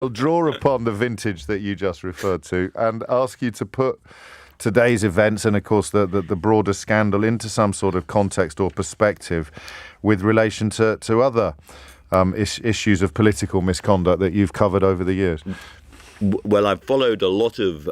I'll draw upon the vintage that you just referred to and ask you to put today's events and, of course, the broader scandal into some sort of context or perspective with relation to other issues of political misconduct that you've covered over the years. Well, I've followed a lot of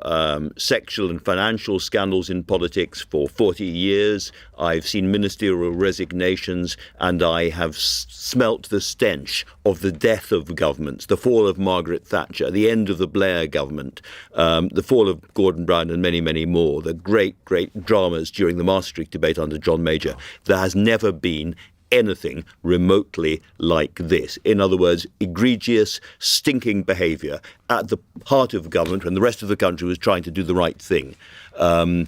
sexual and financial scandals in politics for 40 years. I've seen ministerial resignations, and I have smelt the stench of the death of governments, the fall of Margaret Thatcher, the end of the Blair government, the fall of Gordon Brown, and many, many more, the great, great dramas during the Maastricht debate under John Major. There has never been anything remotely like this. In other words, egregious, stinking behaviour at the heart of government when the rest of the country was trying to do the right thing. I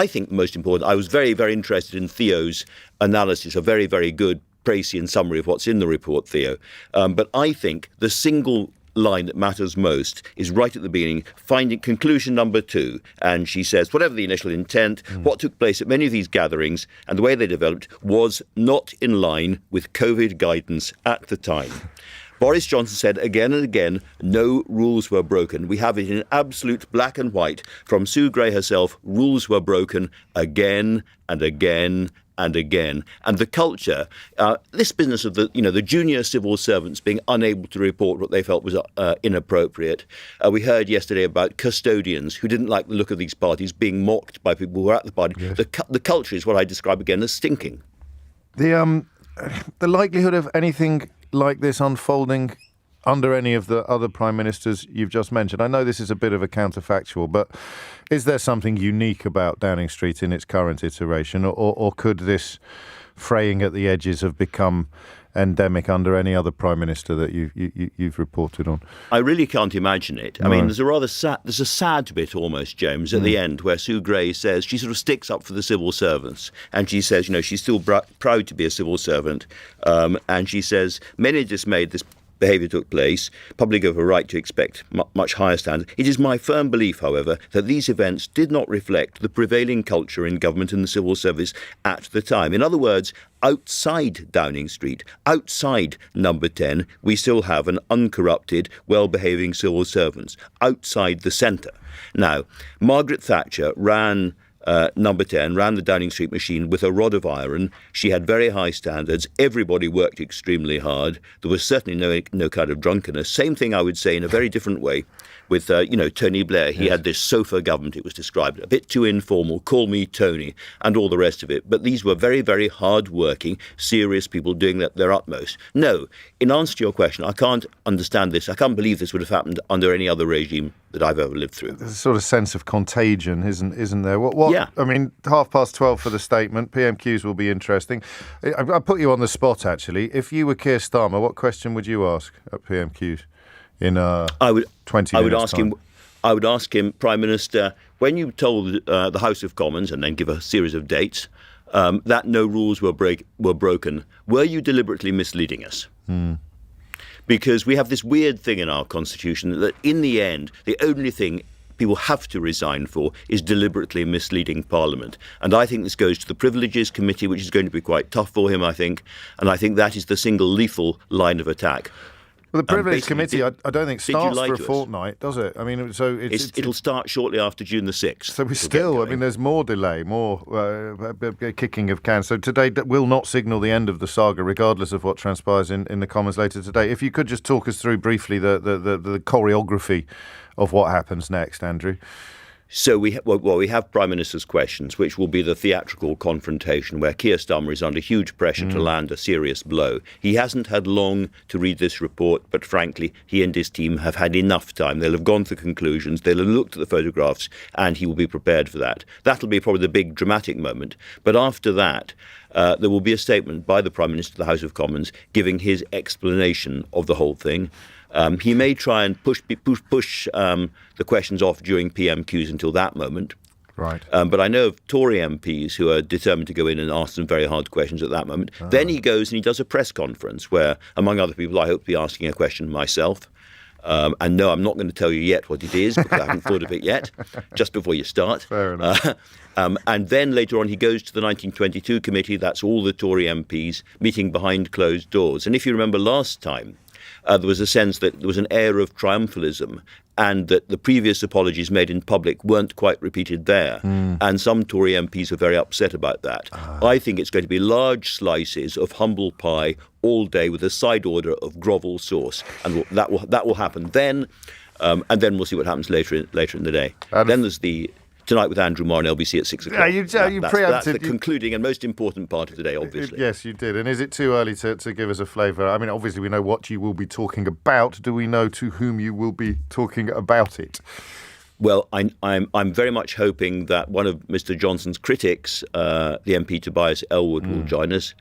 think the most important, I was very, very interested in Theo's analysis, a very, very good Preecian summary of what's in the report, Theo. But I think the single line that matters most is right at the beginning, finding conclusion number 2. And she says, whatever the initial intent, what took place at many of these gatherings and the way they developed was not in line with COVID guidance at the time. Boris Johnson said again and again, no rules were broken. We have it in absolute black and white from Sue Gray herself. Rules were broken again and again and again. And the culture, this business of the junior civil servants being unable to report what they felt was inappropriate. We heard yesterday about custodians who didn't like the look of these parties being mocked by people who were at the party. Yes. The culture is what I describe again as stinking. The likelihood of anything like this unfolding under any of the other prime ministers you've just mentioned. I know this is a bit of a counterfactual, but is there something unique about Downing Street in its current iteration, or could this fraying at the edges have become endemic under any other prime minister that you've reported on? I really can't imagine it. I mean, there's a sad bit almost, James, at the end where Sue Gray says she sort of sticks up for the civil servants, and she says, she's still proud to be a civil servant, and she says many are dismayed this behaviour took place. Public have a right to expect much higher standards. It is my firm belief, however, that these events did not reflect the prevailing culture in government and the civil service at the time. In other words, outside Downing Street, outside Number 10, we still have an uncorrupted, well-behaving civil servants, outside the centre. Now, Margaret Thatcher ran Number 10, ran the Downing Street machine with a rod of iron. She had very high standards. Everybody worked extremely hard. There was certainly no kind of drunkenness. Same thing, I would say, in a very different way with, Tony Blair. He had this sofa government, it was described, a bit too informal, call me Tony, and all the rest of it. But these were very, very hard-working, serious people doing their utmost. No, in answer to your question, I can't understand this. I can't believe this would have happened under any other regime that I've ever lived through. There's a sort of sense of contagion, isn't there? What? Yeah. I mean, 12:30 for the statement. PMQs will be interesting. I'll put you on the spot, actually. If you were Keir Starmer, what question would you ask at PMQs in 20 minutes' time? I would ask him, Prime Minister, when you told the House of Commons, and then give a series of dates, that no rules were broken, were you deliberately misleading us? Because we have this weird thing in our constitution that in the end, the only thing people have to resign for is deliberately misleading Parliament. And I think this goes to the Privileges Committee, which is going to be quite tough for him, I think. And I think that is the single lethal line of attack. Well, the Privilege Committee, I don't think starts for a fortnight, does it? I mean, so it'll start shortly after June the 6th. So there's more delay, more kicking of cans. So today will not signal the end of the saga, regardless of what transpires in the Commons later today. If you could just talk us through briefly the choreography of what happens next, Andrew. So we have Prime Minister's questions, which will be the theatrical confrontation where Keir Starmer is under huge pressure to land a serious blow. He hasn't had long to read this report, but frankly, he and his team have had enough time. They'll have gone to conclusions, they'll have looked at the photographs, and he will be prepared for that. That'll be probably the big dramatic moment. But after that, there will be a statement by the Prime Minister to the House of Commons giving his explanation of the whole thing. He may try and push the questions off during PMQs until that moment. Right. But I know of Tory MPs who are determined to go in and ask some very hard questions at that moment. Then he goes and he does a press conference where, among other people, I hope to be asking a question myself. And no, I'm not going to tell you yet what it is because I haven't thought of it yet, just before you start. Fair enough. And then later on he goes to the 1922 committee. That's all the Tory MPs meeting behind closed doors. And if you remember last time, there was a sense that there was an air of triumphalism, and that the previous apologies made in public weren't quite repeated there. And some Tory MPs are very upset about that. I think it's going to be large slices of humble pie all day with a side order of grovel sauce. And that will happen then. And then we'll see what happens later in the day. Then there's the Tonight with Andrew Marr on LBC at 6 o'clock. You That's preempted. the concluding and most important part of the day, obviously. Yes, you did. And is it too early to give us a flavour? I mean, obviously we know what you will be talking about. Do we know to whom you will be talking about it? Well, I'm very much hoping that one of Mr. Johnson's critics, the MP Tobias Ellwood, will join us.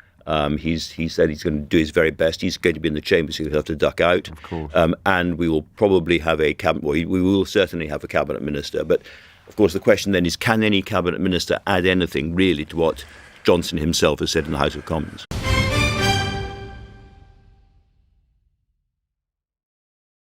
He said he's going to do his very best. He's going to be in the chamber, so he'll have to duck out. Of course. And we will probably have a cabinet. Well, we will certainly have a cabinet minister. But of course, the question then is, can any cabinet minister add anything really to what Johnson himself has said in the House of Commons?